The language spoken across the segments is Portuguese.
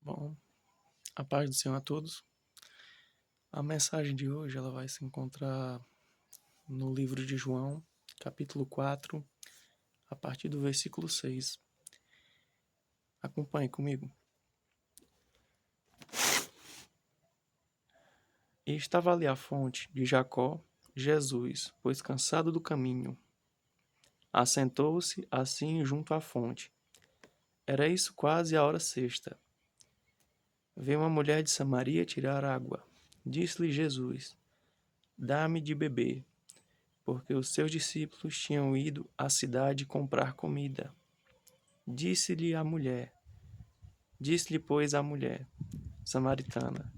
Bom, a paz do Senhor a todos. A mensagem de hoje ela vai se encontrar no livro de João, capítulo 4, a partir do versículo 6. Acompanhe comigo. E estava ali a fonte de Jacó, Jesus, pois cansado do caminho, assentou-se assim junto à fonte. Era isso quase a hora sexta. Veio uma mulher de Samaria tirar água. Disse-lhe Jesus: Dá-me de beber, porque os seus discípulos tinham ido à cidade comprar comida. Disse-lhe, pois, a mulher samaritana: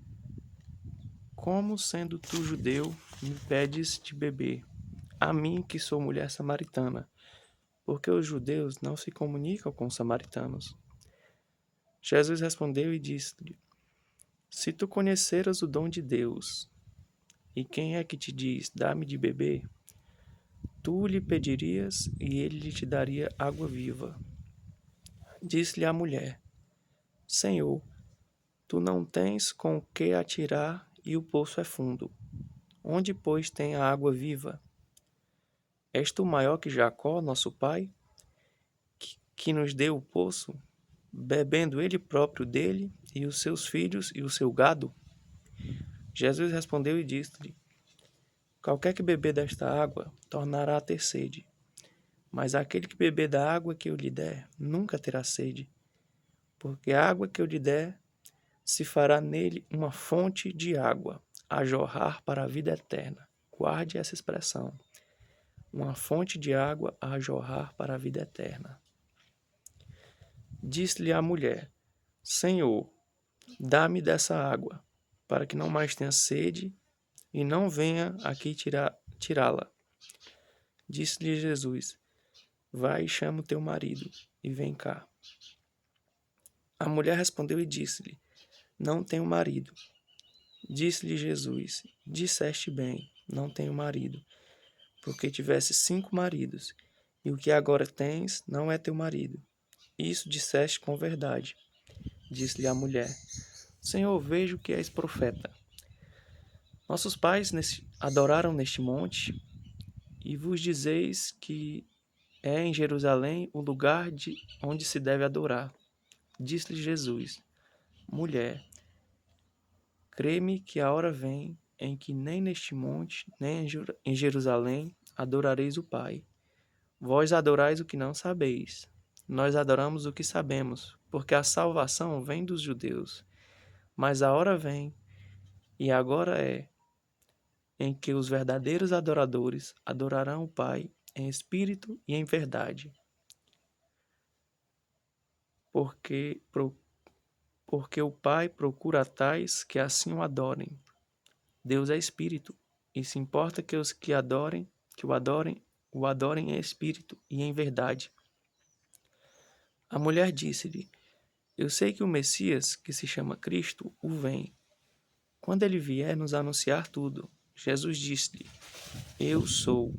Como, sendo tu judeu, me pedes de beber, a mim que sou mulher samaritana? Porque os judeus não se comunicam com os samaritanos. Jesus respondeu e disse-lhe: Se tu conheceras o dom de Deus, e quem é que te diz, dá-me de beber, tu lhe pedirias e ele te daria água viva. Disse-lhe a mulher: Senhor, tu não tens com o que atirar e o poço é fundo. Onde, pois, tem a água viva? És tu maior que Jacó, nosso pai, que nos deu o poço, bebendo ele próprio dele, e os seus filhos e o seu gado? Jesus respondeu e disse-lhe: Qualquer que beber desta água tornará a ter sede, mas aquele que beber da água que eu lhe der nunca terá sede, porque a água que eu lhe der se fará nele uma fonte de água a jorrar para a vida eterna. Guarde essa expressão. Uma fonte de água a jorrar para a vida eterna. Disse-lhe a mulher: Senhor, dá-me dessa água, para que não mais tenha sede e não venha aqui tirá-la. Disse-lhe Jesus: Vai e chama o teu marido e vem cá. A mulher respondeu e disse-lhe: Não tenho marido. Disse-lhe Jesus: Disseste bem, não tenho marido, porque tivesse 5 maridos, e o que agora tens não é teu marido. Isso disseste com verdade. Disse-lhe a mulher: Senhor, vejo que és profeta. Nossos pais adoraram neste monte, e vos dizeis que é em Jerusalém o lugar onde se deve adorar. Disse-lhe Jesus: Mulher, crê-me que a hora vem em que nem neste monte, nem em Jerusalém adorareis o Pai. Vós adorais o que não sabeis. Nós adoramos o que sabemos, porque a salvação vem dos judeus. Mas a hora vem, e agora é, em que os verdadeiros adoradores adorarão o Pai em espírito e em verdade. Porque o Pai procura tais que assim o adorem. Deus é espírito, e se importa que os que o adorem em espírito e em verdade. A mulher disse-lhe: Eu sei que o Messias, que se chama Cristo, o vem. Quando ele vier nos anunciar tudo, Jesus disse-lhe: Eu o sou,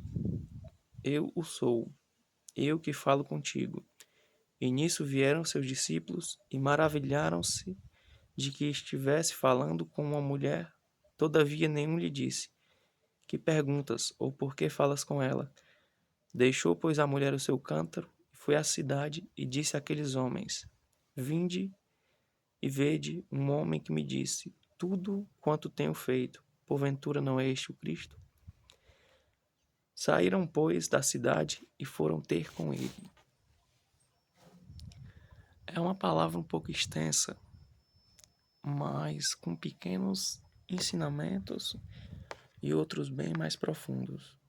eu que falo contigo. E nisso vieram seus discípulos e maravilharam-se de que estivesse falando com uma mulher. Todavia nenhum lhe disse: Que perguntas, ou por que falas com ela? Deixou, pois, a mulher o seu cântaro, foi à cidade e disse àqueles homens: Vinde e vede um homem que me disse tudo quanto tenho feito. Porventura não é este o Cristo? Saíram, pois, da cidade e foram ter com ele. É uma palavra um pouco extensa, mas com pequenos ensinamentos e outros bem mais profundos.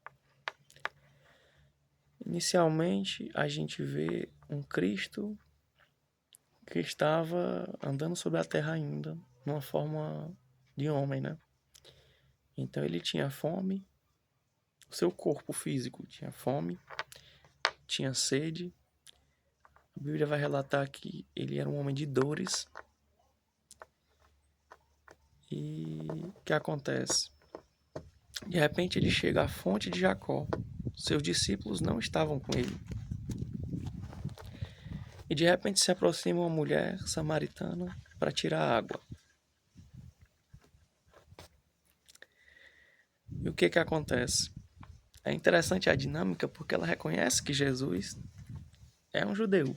Inicialmente, a gente vê um Cristo que estava andando sobre a terra ainda, numa forma de homem, né? Então ele tinha fome, o seu corpo físico tinha fome, tinha sede. A Bíblia vai relatar que ele era um homem de dores. E o que acontece? De repente ele chega à fonte de Jacó. Seus discípulos não estavam com ele. E de repente se aproxima uma mulher samaritana para tirar a água. E o que acontece? É interessante a dinâmica porque ela reconhece que Jesus é um judeu,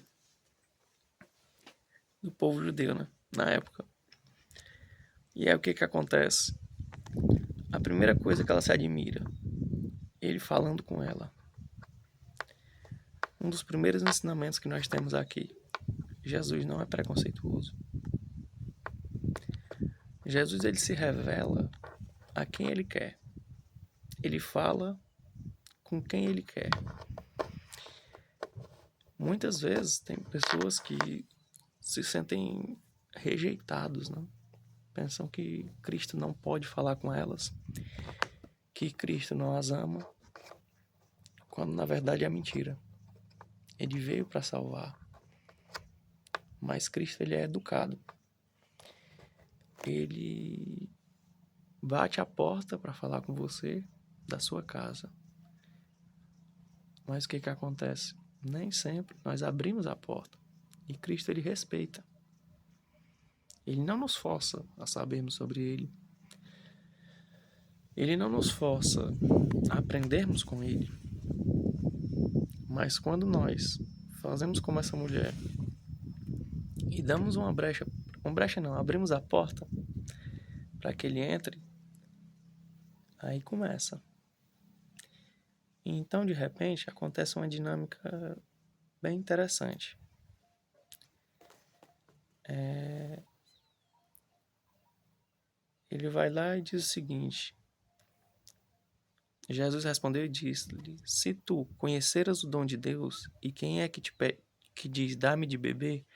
do povo judeu, né? Na época. E aí o que acontece? A primeira coisa que ela se admira, ele falando com ela. Um dos primeiros ensinamentos que nós temos aqui, Jesus não é preconceituoso. Jesus ele se revela a quem ele quer. Ele fala com quem ele quer. Muitas vezes tem pessoas que se sentem rejeitados, né? Pensam que Cristo não pode falar com elas, que Cristo não as ama, quando na verdade é mentira. Ele veio para salvar, mas Cristo ele é educado. Ele bate a porta para falar com você da sua casa. Mas o que acontece? Nem sempre nós abrimos a porta. E Cristo ele respeita. Ele não nos força a sabermos sobre ele. Ele não nos força a aprendermos com ele. Mas quando nós fazemos como essa mulher e damos uma brecha não, abrimos a porta para que ele entre, aí começa. E então, de repente, acontece uma dinâmica bem interessante. Ele vai lá e diz o seguinte: Jesus respondeu e disse-lhe: se tu conheceras o dom de Deus e quem é que que diz dá-me de beber,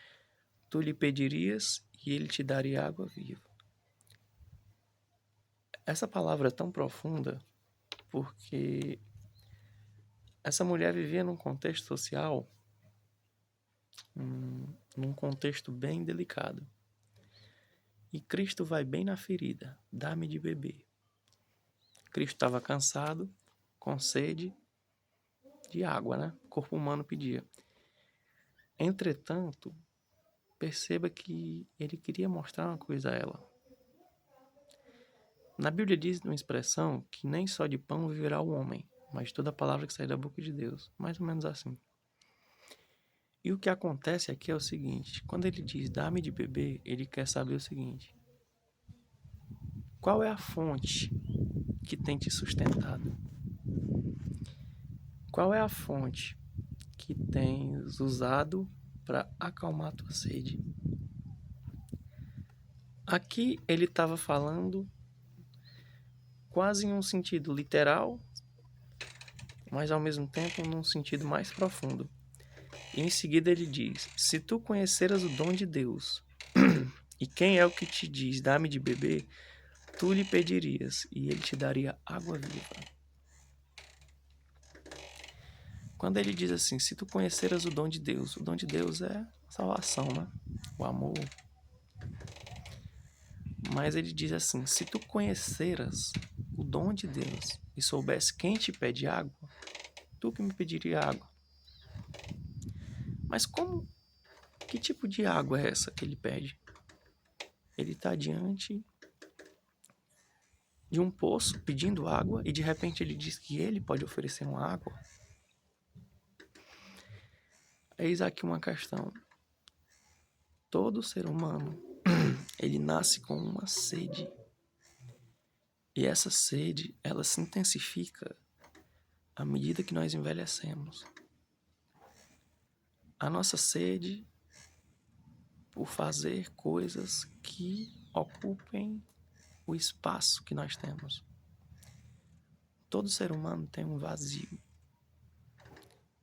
tu lhe pedirias e ele te daria água viva. Essa palavra é tão profunda porque essa mulher vivia num contexto social, num contexto bem delicado. E Cristo vai bem na ferida, dá-me de beber. Cristo estava cansado, com sede de água, né? O corpo humano pedia. Entretanto, perceba que ele queria mostrar uma coisa a ela. Na Bíblia diz uma expressão que nem só de pão viverá o homem, mas de toda palavra que sai da boca de Deus. Mais ou menos assim. E o que acontece aqui é o seguinte: quando ele diz dá-me de beber, ele quer saber o seguinte: qual é a fonte que tem te sustentado? Qual é a fonte que tens usado para acalmar tua sede? Aqui ele estava falando quase em um sentido literal, mas ao mesmo tempo num sentido mais profundo. E em seguida ele diz: se tu conheceras o dom de Deus, e quem é o que te diz, dá-me de beber, tu lhe pedirias, e ele te daria água viva. Quando ele diz assim, se tu conheceras o dom de Deus é salvação, né? O amor. Mas ele diz assim, se tu conheceras o dom de Deus e soubesse quem te pede água, tu que me pediria água. Mas que tipo de água é essa que ele pede? Ele está diante de um poço pedindo água e de repente ele diz que ele pode oferecer uma água. Eis aqui uma questão. Todo ser humano, ele nasce com uma sede. E essa sede, ela se intensifica à medida que nós envelhecemos. A nossa sede por fazer coisas que ocupem o espaço que nós temos. Todo ser humano tem um vazio.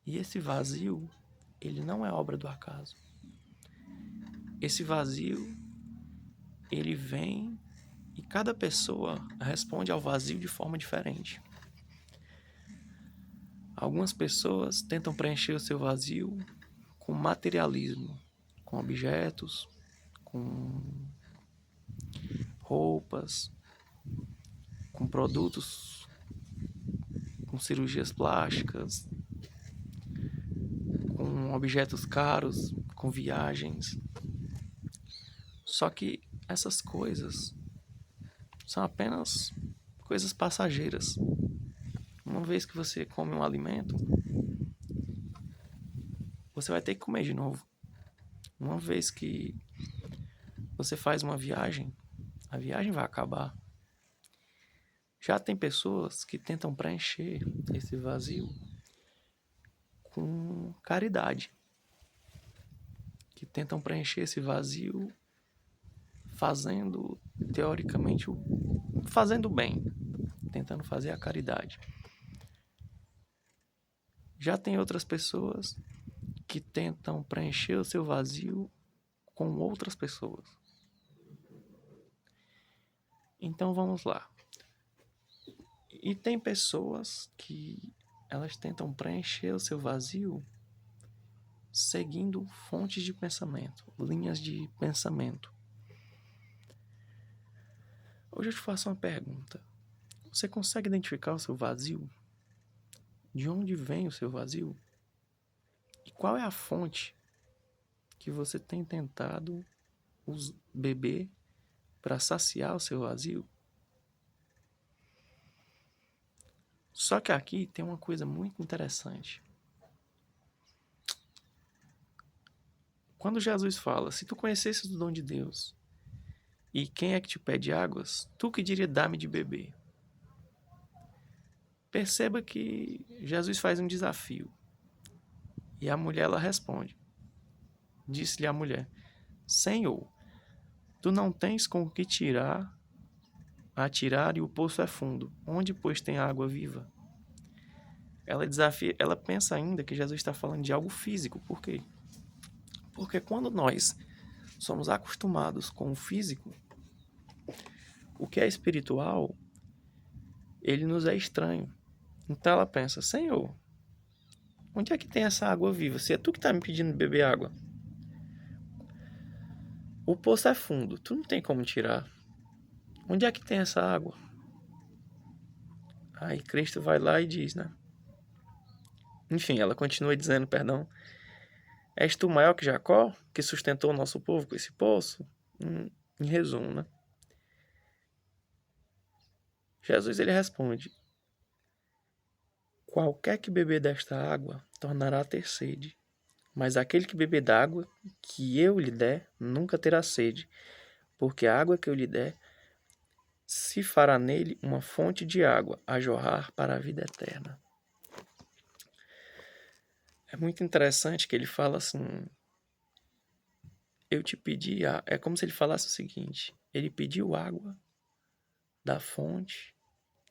E esse vazio, ele não é obra do acaso. Esse vazio, ele vem e cada pessoa responde ao vazio de forma diferente. Algumas pessoas tentam preencher o seu vazio com materialismo, com objetos, com roupas, com produtos, com cirurgias plásticas, com objetos caros, com viagens. Só que essas coisas são apenas coisas passageiras. Uma vez que você come um alimento, você vai ter que comer de novo. Uma vez que você faz uma viagem, a viagem vai acabar. Já tem pessoas que tentam preencher esse vazio com caridade, que tentam preencher esse vazio fazendo, teoricamente, fazendo bem, tentando fazer a caridade. Já tem outras pessoas que tentam preencher o seu vazio com outras pessoas. Então vamos lá. E tem pessoas que elas tentam preencher o seu vazio seguindo fontes de pensamento, linhas de pensamento. Hoje eu te faço uma pergunta. Você consegue identificar o seu vazio? De onde vem o seu vazio? E qual é a fonte que você tem tentado beber para saciar o seu vazio? Só que aqui tem uma coisa muito interessante. Quando Jesus fala, se tu conhecesses o dom de Deus, e quem é que te pede águas, tu que diria dá-me de beber. Perceba que Jesus faz um desafio. E a mulher ela responde. Disse-lhe a mulher, Senhor, tu não tens com o que atirar e o poço é fundo. Onde, pois, tem água viva? Ela desafia, ela pensa ainda que Jesus está falando de algo físico. Por quê? Porque quando nós somos acostumados com o físico, o que é espiritual, ele nos é estranho. Então ela pensa, Senhor, onde é que tem essa água viva? Se é tu que está me pedindo de beber água. O poço é fundo, tu não tem como tirar. Onde é que tem essa água? Aí Cristo vai lá e diz, né? Enfim, ela continua dizendo, perdão. És tu maior que Jacó, que sustentou o nosso povo com esse poço? Em resumo, né? Jesus ele responde, qualquer que beber desta água tornará a ter sede, mas aquele que beber da água que eu lhe der nunca terá sede, porque a água que eu lhe der se fará nele uma fonte de água a jorrar para a vida eterna. É muito interessante que ele fala assim, eu te pedi, é como se ele falasse o seguinte, ele pediu água da fonte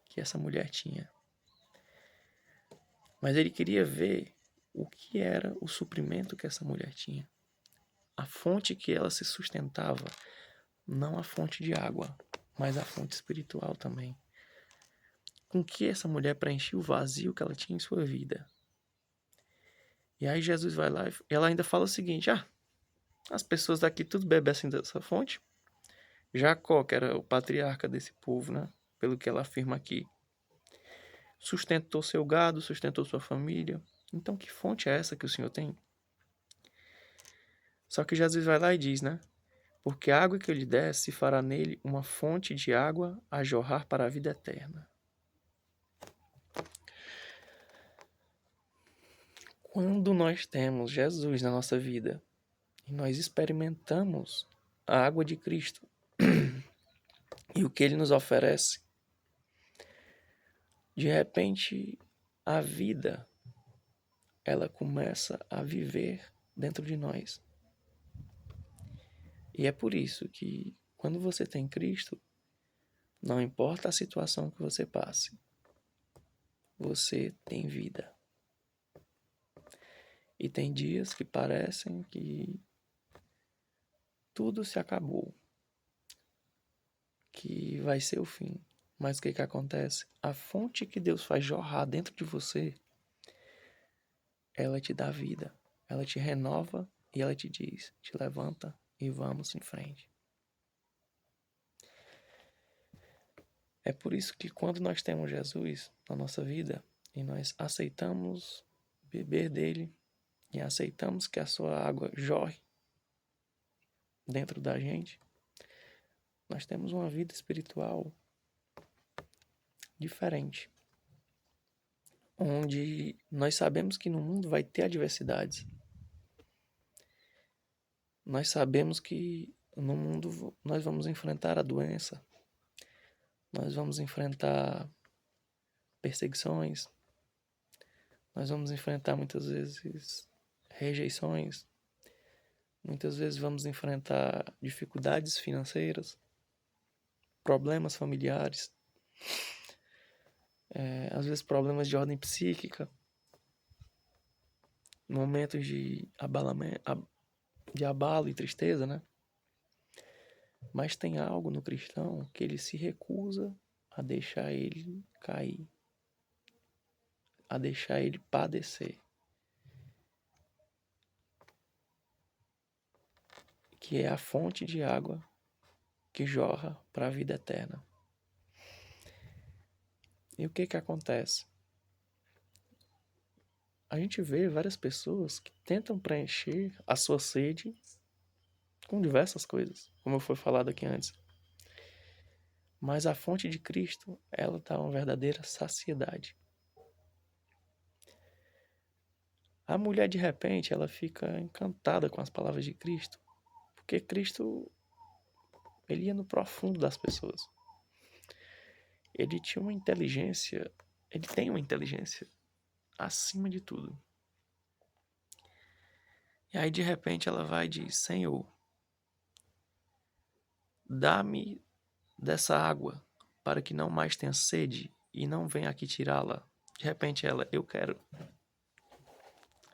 que essa mulher tinha. Mas ele queria ver o que era o suprimento que essa mulher tinha. A fonte que ela se sustentava, não a fonte de água, mas a fonte espiritual também. Com que essa mulher preenchia o vazio que ela tinha em sua vida. E aí Jesus vai lá e ela ainda fala o seguinte, as pessoas daqui tudo bebessem dessa fonte. Jacó, que era o patriarca desse povo, né? Pelo que ela afirma aqui. Sustentou seu gado, sustentou sua família. Então que fonte é essa que o Senhor tem? Só que Jesus vai lá e diz, né? Porque a água que eu lhe der se fará nele uma fonte de água a jorrar para a vida eterna. Quando nós temos Jesus na nossa vida e nós experimentamos a água de Cristo e o que ele nos oferece, de repente a vida ela começa a viver dentro de nós. E é por isso que quando você tem Cristo, não importa a situação que você passe, você tem vida. E tem dias que parecem que tudo se acabou, que vai ser o fim. Mas o que acontece? A fonte que Deus faz jorrar dentro de você, ela te dá vida, ela te renova e ela te diz, te levanta e vamos em frente. É por isso que quando nós temos Jesus na nossa vida e nós aceitamos beber dele e aceitamos que a sua água jorre dentro da gente, Nós temos uma vida espiritual diferente, onde nós sabemos que no mundo vai ter adversidades. Nós sabemos que no mundo nós vamos enfrentar a doença, nós vamos enfrentar perseguições, nós vamos enfrentar muitas vezes rejeições, muitas vezes vamos enfrentar dificuldades financeiras, problemas familiares, às vezes problemas de ordem psíquica, momentos de abalo e tristeza, né? Mas tem algo no cristão que ele se recusa a deixar ele cair, a deixar ele padecer, que é a fonte de água que jorra para a vida eterna. E o que que acontece? A gente vê várias pessoas que tentam preencher a sua sede com diversas coisas, como foi falado aqui antes. Mas a fonte de Cristo, ela dá uma verdadeira saciedade. A mulher, de repente, ela fica encantada com as palavras de Cristo, porque Cristo, ele ia no profundo das pessoas. Ele tinha uma inteligência, ele tem uma inteligência acima de tudo. E aí, de repente, ela vai e diz: Senhor, dá-me dessa água para que não mais tenha sede e não venha aqui tirá-la. De repente, eu quero.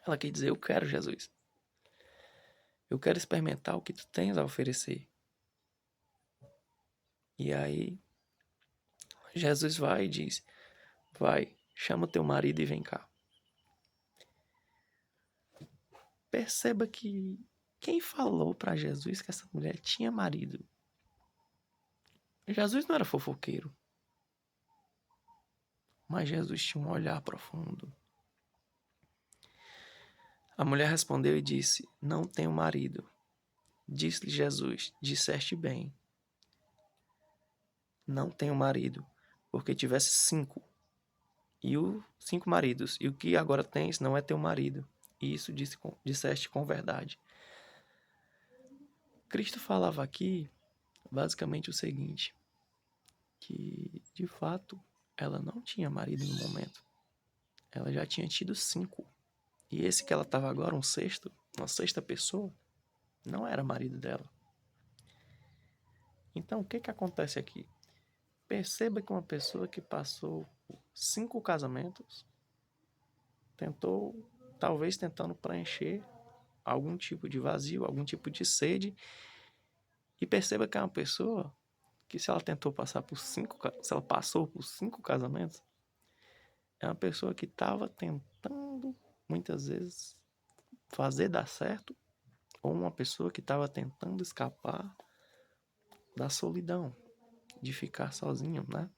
Ela quer dizer: eu quero, Jesus. Eu quero experimentar o que tu tens a oferecer. E aí, Jesus vai e diz: vai, chama teu marido e vem cá. Perceba que quem falou para Jesus que essa mulher tinha marido? Jesus não era fofoqueiro. Mas Jesus tinha um olhar profundo. A mulher respondeu e disse: não tenho marido. Disse-lhe Jesus: disseste bem. Não tenho marido, porque tivesse 5. E 5 maridos. E o que agora tens não é teu marido. E isso disseste com verdade. Cristo falava aqui basicamente o seguinte: que de fato ela não tinha marido no momento. Ela já tinha tido 5. E esse que ela estava agora, uma sexta pessoa, não era marido dela. Então o que que acontece aqui? Perceba que uma pessoa que passou 5 casamentos, talvez tentando preencher algum tipo de vazio, algum tipo de sede, e perceba que é uma pessoa que se ela passou por 5 casamentos, é uma pessoa que estava tentando, muitas vezes, fazer dar certo, ou uma pessoa que estava tentando escapar da solidão, de ficar sozinho, né?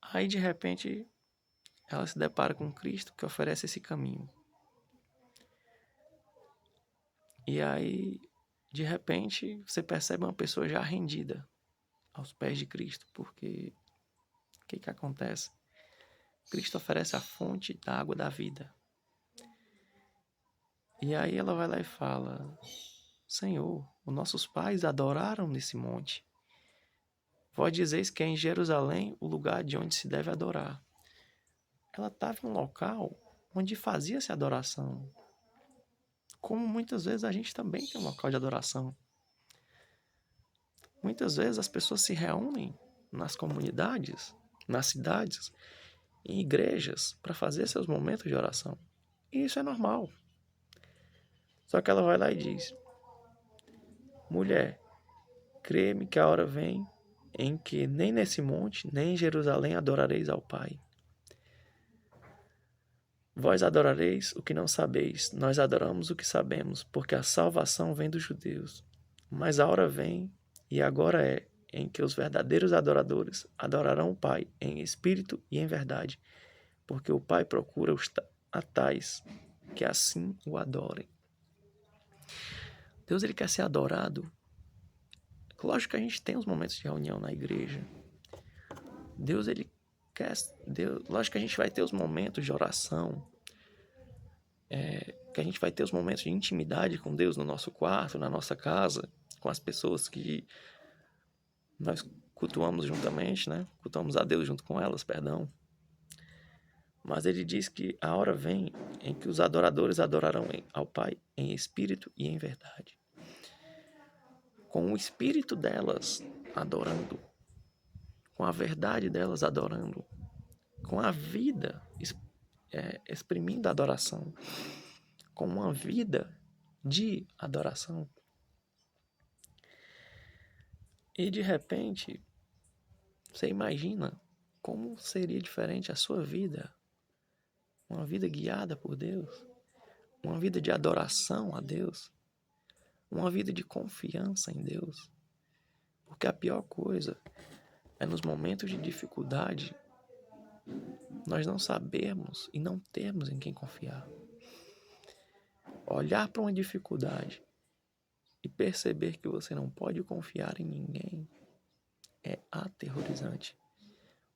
Aí, de repente, ela se depara com Cristo que oferece esse caminho. E aí, de repente, você percebe uma pessoa já rendida aos pés de Cristo, porque o que que acontece? Cristo oferece a fonte da água da vida. E aí ela vai lá e fala: Senhor, os nossos pais adoraram nesse monte. Vós dizeis que é em Jerusalém o lugar de onde se deve adorar. Ela estava em um local onde fazia-se adoração. Como muitas vezes a gente também tem um local de adoração. Muitas vezes as pessoas se reúnem nas comunidades, nas cidades, em igrejas, para fazer seus momentos de oração. E isso é normal. Só que ela vai lá e diz: mulher, crê-me que a hora vem em que nem nesse monte, nem em Jerusalém adorareis ao Pai. Vós adorareis o que não sabeis, nós adoramos o que sabemos, porque a salvação vem dos judeus. Mas a hora vem, e agora é, em que os verdadeiros adoradores adorarão o Pai em espírito e em verdade, porque o Pai procura a tais que assim o adorem. Deus, ele quer ser adorado Lógico que a gente tem os momentos de reunião na igreja. Deus, ele quer... lógico que a gente vai ter os momentos de oração. Que a gente vai ter os momentos de intimidade com Deus no nosso quarto, na nossa casa, com as pessoas que nós cultuamos juntamente, né? Cultuamos a Deus junto com elas, perdão. Mas ele diz que a hora vem em que os adoradores adorarão ao Pai em espírito e em verdade. Com o espírito delas adorando, com a verdade delas adorando, com a vida exprimindo a adoração, com uma vida de adoração. E de repente, você imagina como seria diferente a sua vida, uma vida guiada por Deus, uma vida de adoração a Deus, uma vida de confiança em Deus. Porque a pior coisa é nos momentos de dificuldade nós não sabermos e não termos em quem confiar. Olhar para uma dificuldade e perceber que você não pode confiar em ninguém é aterrorizante.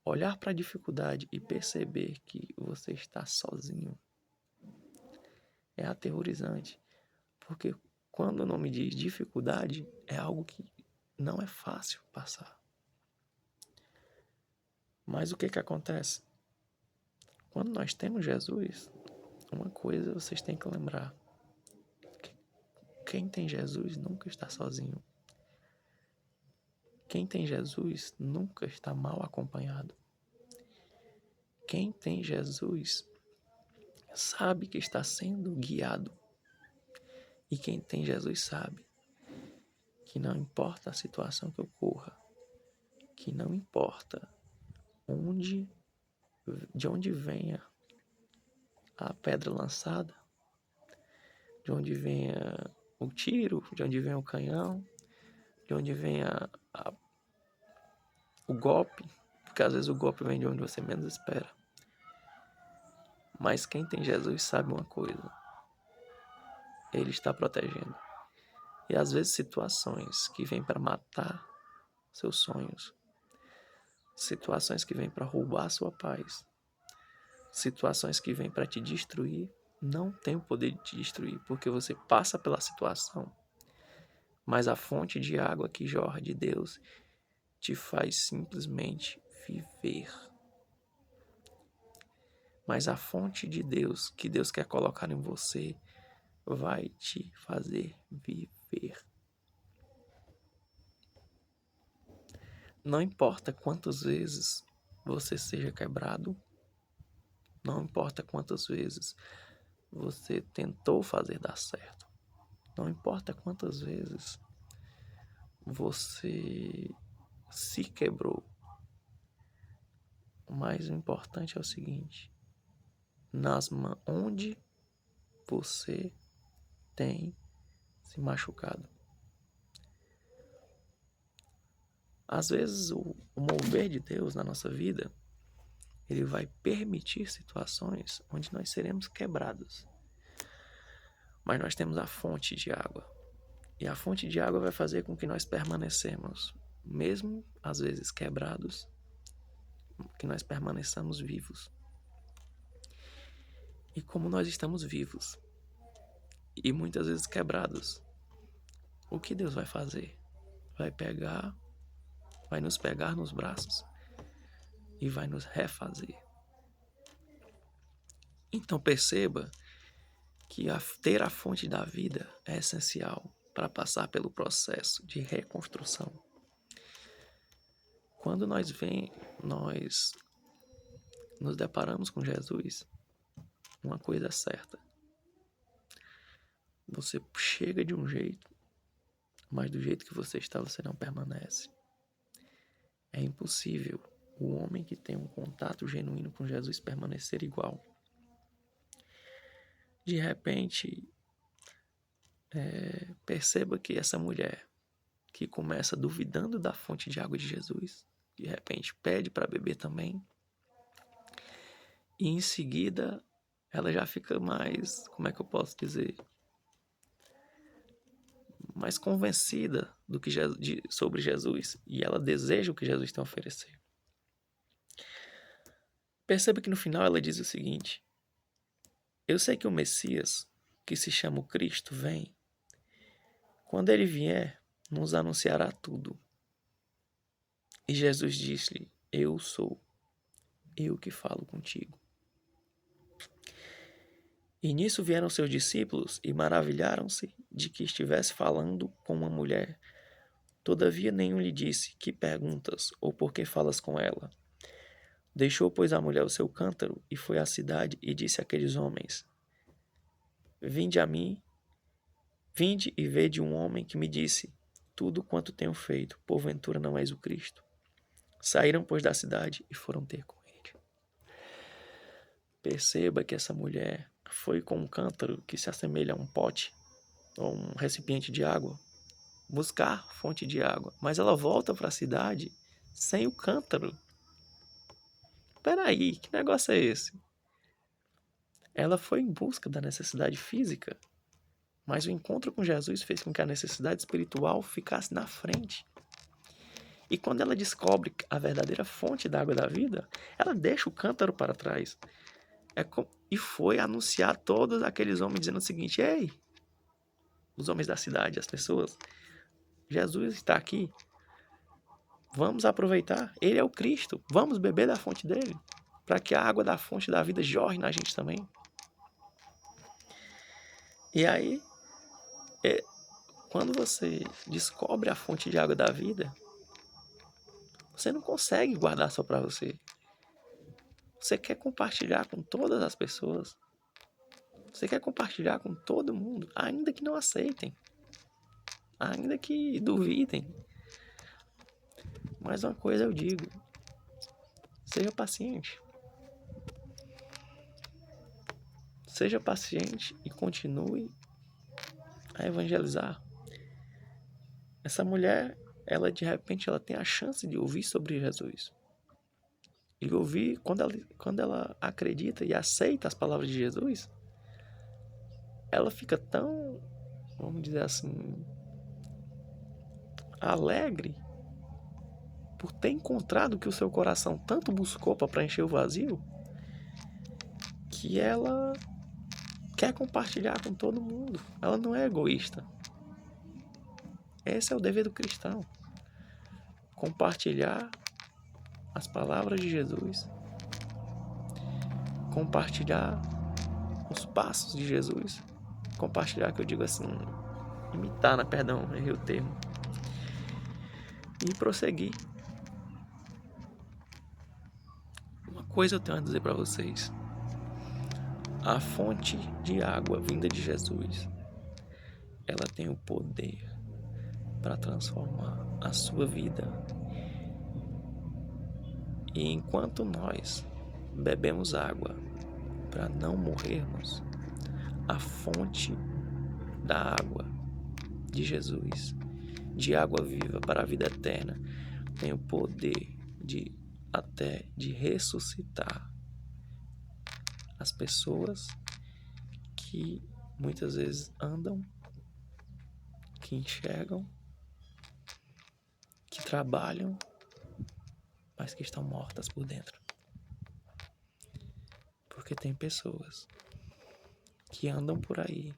Olhar para a dificuldade e perceber que você está sozinho é aterrorizante. Porque quando o nome diz dificuldade, é algo que não é fácil passar. Mas o que acontece? Quando nós temos Jesus, uma coisa vocês têm que lembrar. Quem tem Jesus nunca está sozinho. Quem tem Jesus nunca está mal acompanhado. Quem tem Jesus sabe que está sendo guiado. E quem tem Jesus sabe que não importa a situação que ocorra, que não importa de onde venha a pedra lançada, de onde venha o tiro, de onde venha o canhão, de onde venha o golpe, porque às vezes o golpe vem de onde você menos espera. Mas quem tem Jesus sabe uma coisa: Ele está protegendo. E às vezes situações que vêm para matar seus sonhos, situações que vêm para roubar sua paz, situações que vêm para te destruir, não tem o poder de te destruir, porque você passa pela situação, mas a fonte de água que jorra de Deus te faz simplesmente viver. Mas a fonte de Deus, que Deus quer colocar em você, vai te fazer viver. Não importa quantas vezes você seja quebrado, não importa quantas vezes você tentou fazer dar certo, não importa quantas vezes você se quebrou, mas o importante é o seguinte: onde você tem se machucado. Às vezes o mover de Deus na nossa vida, ele vai permitir situações onde nós seremos quebrados. Mas nós temos a fonte de água. E a fonte de água vai fazer com que nós permanecemos, mesmo às vezes quebrados, que nós permaneçamos vivos. E como nós estamos vivos e muitas vezes quebrados, o que Deus vai fazer? Vai nos pegar nos braços e vai nos refazer. Então perceba que ter a fonte da vida é essencial para passar pelo processo de reconstrução. Quando nós nos deparamos com Jesus, uma coisa é certa: você chega de um jeito, mas do jeito que você está, você não permanece. É impossível o homem que tem um contato genuíno com Jesus permanecer igual. De repente, perceba que essa mulher que começa duvidando da fonte de água de Jesus, de repente pede para beber também, e em seguida ela já fica mais, como é que eu posso dizer, mais convencida sobre Jesus, e ela deseja o que Jesus tem a oferecer. Perceba que no final ela diz o seguinte: eu sei que o Messias, que se chama o Cristo, vem. Quando ele vier, nos anunciará tudo. E Jesus disse-lhe: eu sou, eu que falo contigo. E nisso vieram seus discípulos e maravilharam-se de que estivesse falando com uma mulher. Todavia nenhum lhe disse: que perguntas, ou por que falas com ela? Deixou, pois, a mulher o seu cântaro e foi à cidade e disse àqueles homens: vinde a mim, vinde e vede um homem que me disse: tudo quanto tenho feito, porventura não és o Cristo? Saíram, pois, da cidade e foram ter com ele. Perceba que essa mulher foi com um cântaro que se assemelha a um pote ou um recipiente de água buscar fonte de água, mas ela volta para a cidade sem o cântaro. Peraí, que negócio é esse? Ela foi em busca da necessidade física, mas o encontro com Jesus fez com que a necessidade espiritual ficasse na frente. E quando ela descobre a verdadeira fonte da água da vida, ela deixa o cântaro para trás. E foi anunciar a todos aqueles homens dizendo o seguinte: ei, os homens da cidade, as pessoas, Jesus está aqui. Vamos aproveitar. Ele é o Cristo. Vamos beber da fonte dele, para que a água da fonte da vida jorre na gente também. E aí, quando você descobre a fonte de água da vida, você não consegue guardar só para você. Você quer compartilhar com todas as pessoas. Você quer compartilhar com todo mundo, ainda que não aceitem, ainda que duvidem. Mas uma coisa eu digo: seja paciente. Seja paciente e continue a evangelizar. Essa mulher, ela de repente ela tem a chance de ouvir sobre Jesus. E ouvir, quando ela acredita e aceita as palavras de Jesus, ela fica tão, vamos dizer assim, alegre por ter encontrado o que o seu coração tanto buscou para preencher o vazio, que ela quer compartilhar com todo mundo. Ela não é egoísta. Esse é o dever do cristão. Compartilhar as palavras de Jesus, compartilhar os passos de Jesus, compartilhar, que eu digo assim, imitar, né? Perdão, errei o termo, e prosseguir. Uma coisa eu tenho a dizer para vocês: a fonte de água vinda de Jesus, ela tem o poder para transformar a sua vida. E enquanto nós bebemos água para não morrermos, a fonte da água de Jesus, de água viva para a vida eterna, tem o poder de ressuscitar as pessoas que muitas vezes andam, que enxergam, que trabalham, mas que estão mortas por dentro. Porque tem pessoas que andam por aí,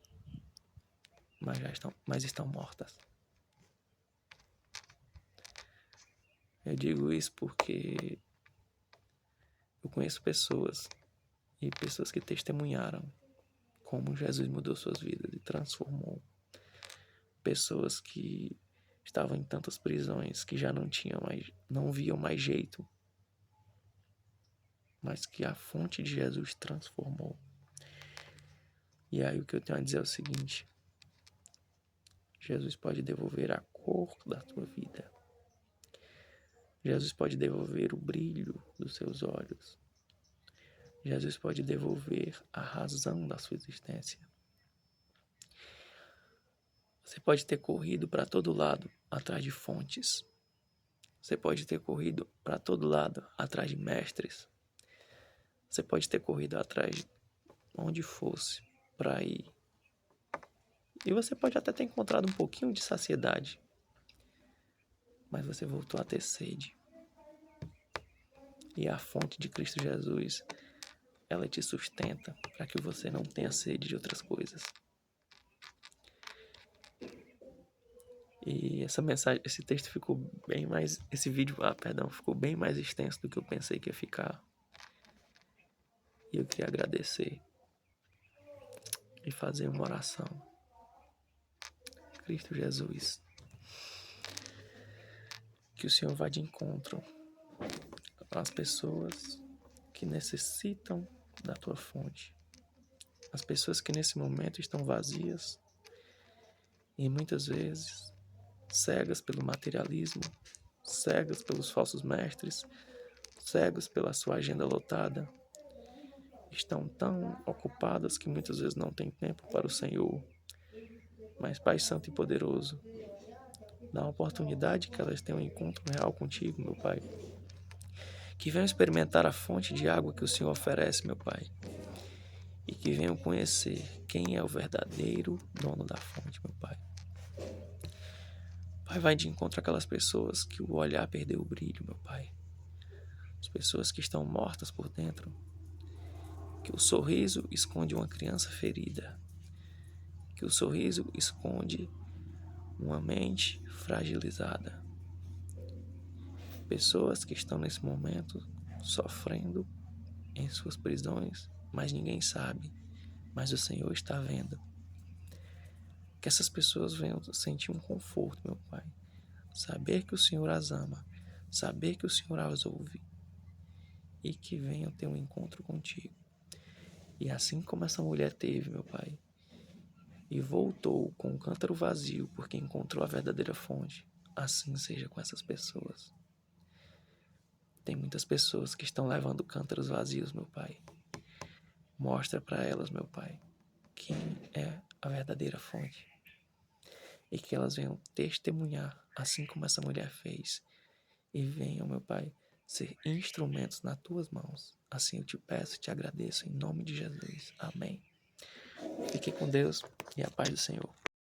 mas estão mortas. Eu digo isso porque eu conheço pessoas que testemunharam como Jesus mudou suas vidas e transformou. Pessoas que estavam em tantas prisões que já não viam mais jeito, mas que a fonte de Jesus transformou. E aí o que eu tenho a dizer é o seguinte: Jesus pode devolver a cor da tua vida. Jesus pode devolver o brilho dos seus olhos. Jesus pode devolver a razão da sua existência. Você pode ter corrido para todo lado atrás de fontes. Você pode ter corrido para todo lado atrás de mestres. Você pode ter corrido atrás de onde fosse para ir E você pode até ter encontrado um pouquinho de saciedade, mas você voltou a ter sede. E a fonte de Cristo Jesus, ela te sustenta para que você não tenha sede de outras coisas. E essa mensagem, esse texto ficou bem mais, esse vídeo, ficou bem mais extenso do que eu pensei que ia ficar. E eu queria agradecer e fazer uma oração. Cristo Jesus, que o Senhor vá de encontro às pessoas que necessitam da tua fonte, as pessoas que nesse momento estão vazias e muitas vezes cegas pelo materialismo, cegas pelos falsos mestres, cegas pela sua agenda lotada, estão tão ocupadas que muitas vezes não têm tempo para o Senhor. Mas Pai Santo e Poderoso, dá a oportunidade que elas tenham um encontro real contigo, meu Pai. Que venham experimentar a fonte de água que o Senhor oferece, meu Pai. E que venham conhecer quem é o verdadeiro dono da fonte, meu Pai. Pai, vai de encontro àquelas pessoas que o olhar perdeu o brilho, meu Pai. As pessoas que estão mortas por dentro. Que o sorriso esconde uma criança ferida. Que o sorriso esconde uma mente fragilizada. Pessoas que estão nesse momento sofrendo em suas prisões, mas ninguém sabe, mas o Senhor está vendo. Que essas pessoas venham sentir um conforto, meu Pai. Saber que o Senhor as ama, saber que o Senhor as ouve e que venham ter um encontro contigo. E assim como essa mulher teve, meu Pai, e voltou com um cântaro vazio porque encontrou a verdadeira fonte, assim seja com essas pessoas. Tem muitas pessoas que estão levando cântaros vazios, meu Pai. Mostra para elas, meu Pai, quem é a verdadeira fonte. E que elas venham testemunhar, assim como essa mulher fez. E venham, meu Pai, ser instrumentos nas tuas mãos. Assim eu te peço e te agradeço em nome de Jesus. Amém. Fique com Deus e a paz do Senhor.